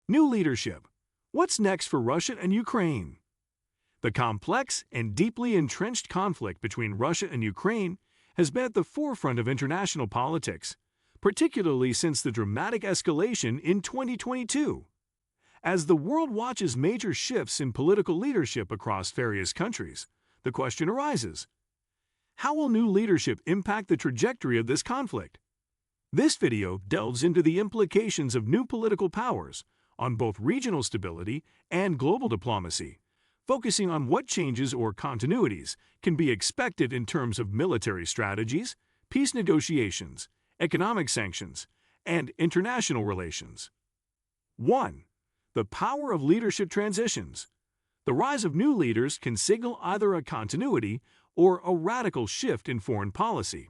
New leadership. What's next for Russia and Ukraine? The complex and deeply entrenched conflict between Russia and Ukraine has been at the forefront of international politics, particularly since the dramatic escalation in 2022. As the world watches major shifts in political leadership across various countries, the question arises: how will new leadership impact the trajectory of this conflict? This video delves into the implications of new political powers on both regional stability and global diplomacy, focusing on what changes or continuities can be expected in terms of military strategies, peace negotiations, economic sanctions, and international relations. 1. The power of leadership transitions. The rise of new leaders can signal either a continuity or a radical shift in foreign policy.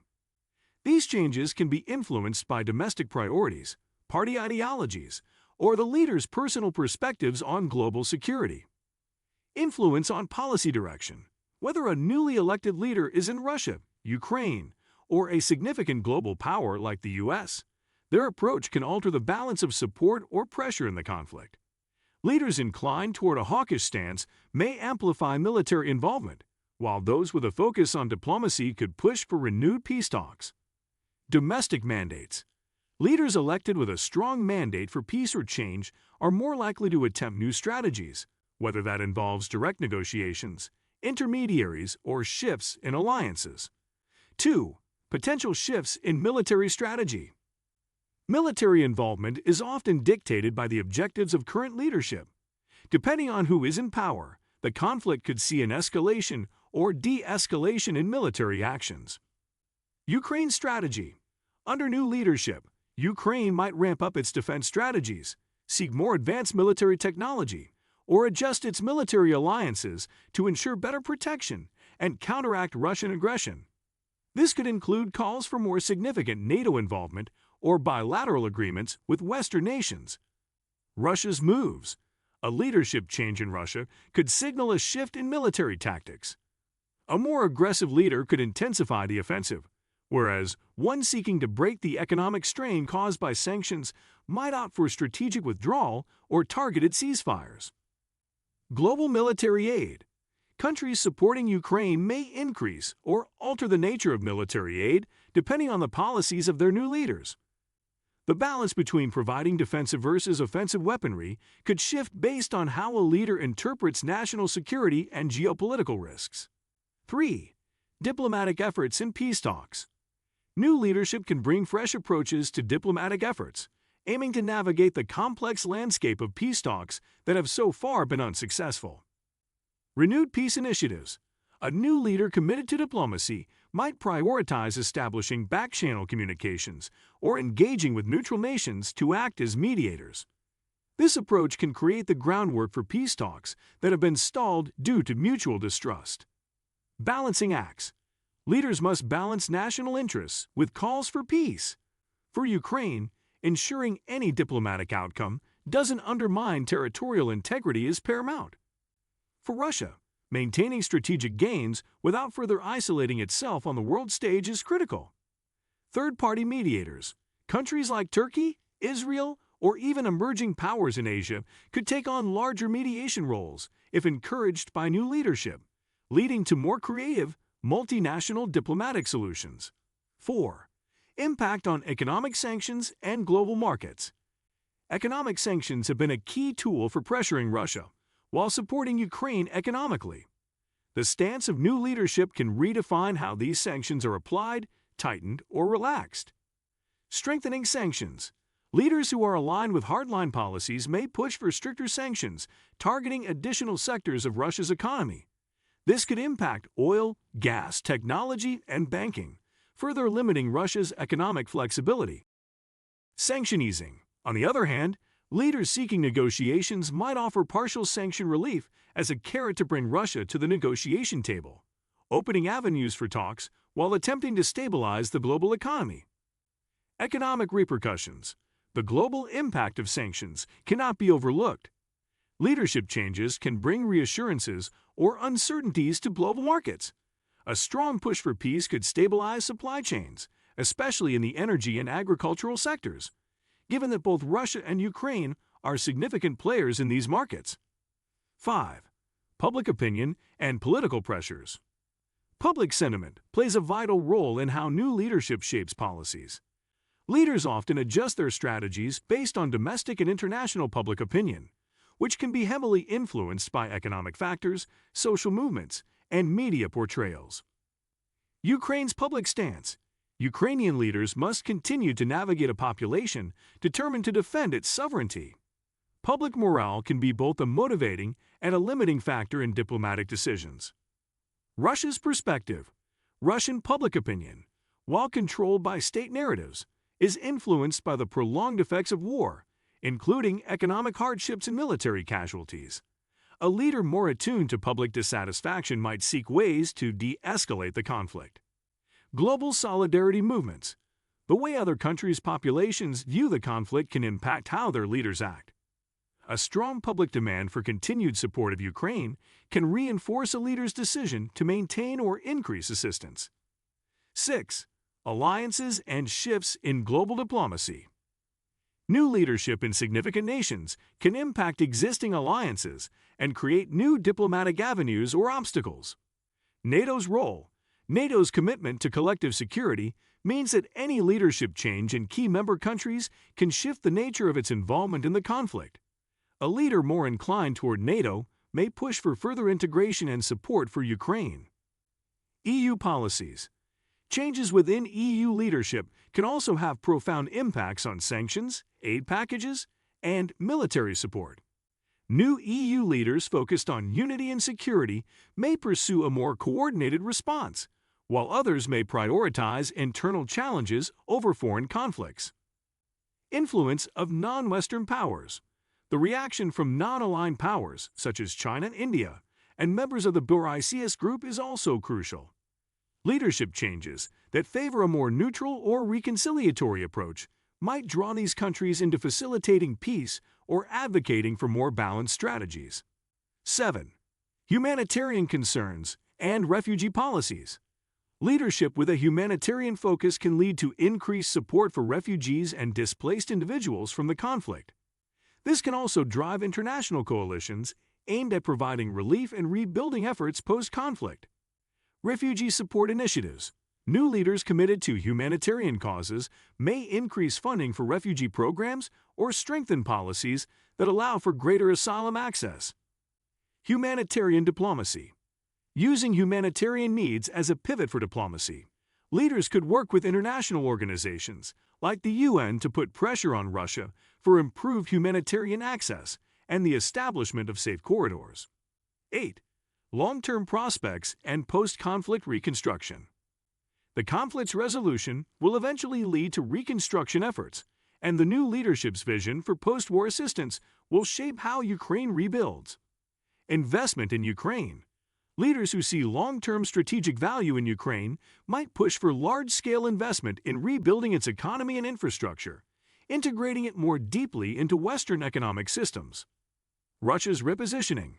These changes can be influenced by domestic priorities, party ideologies, or the leader's personal perspectives on global security. Influence on policy direction. Whether a newly elected leader is in Russia, Ukraine, or a significant global power like the US, their approach can alter the balance of support or pressure in the conflict. Leaders inclined toward a hawkish stance may amplify military involvement, while those with a focus on diplomacy could push for renewed peace talks. Domestic mandates. Leaders elected with a strong mandate for peace or change are more likely to attempt new strategies, whether that involves direct negotiations, intermediaries, or shifts in alliances. 2. Potential shifts in military strategy. Military involvement is often dictated by the objectives of current leadership. Depending on who is in power, the conflict could see an escalation or de-escalation in military actions. Ukraine strategy. Under new leadership, Ukraine might ramp up its defense strategies, seek more advanced military technology, or adjust its military alliances to ensure better protection and counteract Russian aggression. This could include calls for more significant NATO involvement or bilateral agreements with Western nations. Russia's moves. A leadership change in Russia could signal a shift in military tactics. A more aggressive leader could intensify the offensive, whereas one seeking to break the economic strain caused by sanctions might opt for strategic withdrawal or targeted ceasefires. Global military aid. Countries supporting Ukraine may increase or alter the nature of military aid depending on the policies of their new leaders. The balance between providing defensive versus offensive weaponry could shift based on how a leader interprets national security and geopolitical risks. 3. Diplomatic efforts in peace talks. New leadership can bring fresh approaches to diplomatic efforts, aiming to navigate the complex landscape of peace talks that have so far been unsuccessful. Renewed peace initiatives. A new leader committed to diplomacy might prioritize establishing back-channel communications or engaging with neutral nations to act as mediators. This approach can create the groundwork for peace talks that have been stalled due to mutual distrust. Balancing acts. Leaders must balance national interests with calls for peace. For Ukraine, ensuring any diplomatic outcome doesn't undermine territorial integrity is paramount. For Russia, maintaining strategic gains without further isolating itself on the world stage is critical. Third-party mediators. Countries like Turkey, Israel, or even emerging powers in Asia could take on larger mediation roles if encouraged by new leadership, leading to more creative, multinational diplomatic solutions. 4. Impact on economic sanctions and global markets. Economic sanctions have been a key tool for pressuring Russia while supporting Ukraine economically. The stance of new leadership can redefine how these sanctions are applied, tightened, or relaxed. Strengthening sanctions. Leaders who are aligned with hardline policies may push for stricter sanctions, targeting additional sectors of Russia's economy. This could impact oil, gas, technology, and banking, further limiting Russia's economic flexibility. Sanction easing. On the other hand, leaders seeking negotiations might offer partial sanction relief as a carrot to bring Russia to the negotiation table, opening avenues for talks while attempting to stabilize the global economy. Economic repercussions. The global impact of sanctions cannot be overlooked. Leadership changes can bring reassurances or uncertainties to global markets. A strong push for peace could stabilize supply chains, especially in the energy and agricultural sectors. Given that both Russia and Ukraine are significant players in these markets. 5. Public opinion and political pressures. Public sentiment plays a vital role in how new leadership shapes policies. Leaders often adjust their strategies based on domestic and international public opinion, which can be heavily influenced by economic factors, social movements, and media portrayals. Ukraine's public stance. Ukrainian leaders must continue to navigate a population determined to defend its sovereignty. Public morale can be both a motivating and a limiting factor in diplomatic decisions. Russia's perspective. Russian public opinion, while controlled by state narratives, is influenced by the prolonged effects of war, including economic hardships and military casualties. A leader more attuned to public dissatisfaction might seek ways to de-escalate the conflict. Global solidarity movements. The way other countries' populations view the conflict can impact how their leaders act. A strong public demand for continued support of Ukraine can reinforce a leader's decision to maintain or increase assistance. 6. Alliances and shifts in global diplomacy. New leadership in significant nations can impact existing alliances and create new diplomatic avenues or obstacles. NATO's role. NATO's commitment to collective security means that any leadership change in key member countries can shift the nature of its involvement in the conflict. A leader more inclined toward NATO may push for further integration and support for Ukraine. EU policies. Changes within EU leadership can also have profound impacts on sanctions, aid packages, and military support. New EU leaders focused on unity and security may pursue a more coordinated response, while others may prioritize internal challenges over foreign conflicts. Influence of non-Western powers. The reaction from non-aligned powers, such as China and India, and members of the BRICS group is also crucial. Leadership changes that favor a more neutral or reconciliatory approach might draw these countries into facilitating peace or advocating for more balanced strategies. 7. Humanitarian concerns and refugee policies. Leadership with a humanitarian focus can lead to increased support for refugees and displaced individuals from the conflict. This can also drive international coalitions aimed at providing relief and rebuilding efforts post-conflict. Refugee support initiatives. New leaders committed to humanitarian causes may increase funding for refugee programs or strengthen policies that allow for greater asylum access. Humanitarian diplomacy. Using humanitarian needs as a pivot for diplomacy, leaders could work with international organizations like the UN to put pressure on Russia for improved humanitarian access and the establishment of safe corridors. 8. Long-term prospects and post-conflict reconstruction. The conflict's resolution will eventually lead to reconstruction efforts, and the new leadership's vision for post-war assistance will shape how Ukraine rebuilds. Investment in Ukraine. Leaders who see long-term strategic value in Ukraine might push for large-scale investment in rebuilding its economy and infrastructure, integrating it more deeply into Western economic systems. Russia's repositioning.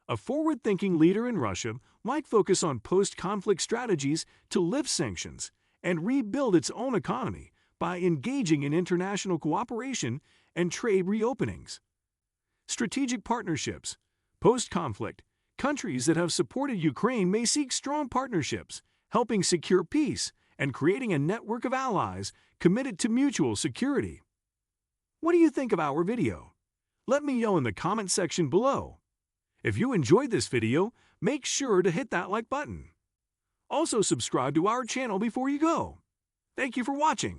A forward-thinking leader in Russia might focus on post-conflict strategies to lift sanctions and rebuild its own economy by engaging in international cooperation and trade reopenings. Strategic partnerships. Post-conflict, countries that have supported Ukraine may seek strong partnerships, helping secure peace and creating a network of allies committed to mutual security. What do you think of our video? Let me know in the comment section below. If you enjoyed this video, make sure to hit that like button. Also subscribe to our channel before you go. Thank you for watching.